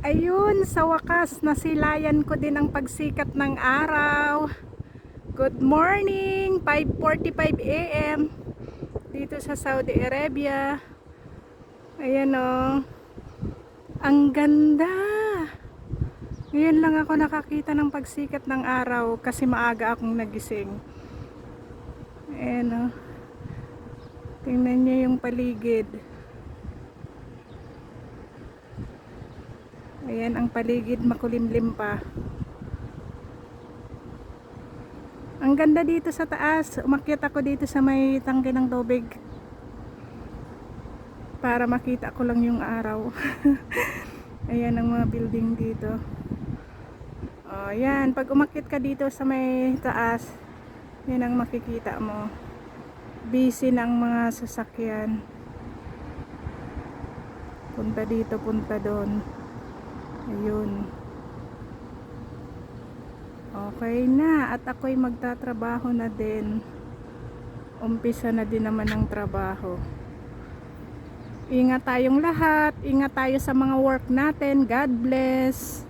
Ayun, sa wakas, nasilayan ko din ang pagsikat ng araw. Good morning, 5:45 AM dito sa Saudi Arabia. Ayan o, ang ganda. Ngayon lang ako nakakita ng pagsikat ng araw kasi maaga akong nagising. Ayan o, tingnan niyo yung paligid. Ayan ang paligid, makulimlim pa. Ang ganda dito sa taas. Umakyat ako dito sa may tangke ng tubig para makita ko lang yung araw. Ayan ang mga building dito. Oh, ayan, pag umakyat ka dito sa may taas, yan ang makikita mo. Busy ng mga sasakyan. Punta dito, punta doon. Ayun. Okay na, at ako'y magtatrabaho na din. Umpisa na din naman ang trabaho. Ingat tayong lahat, ingat tayo sa mga work natin. God bless.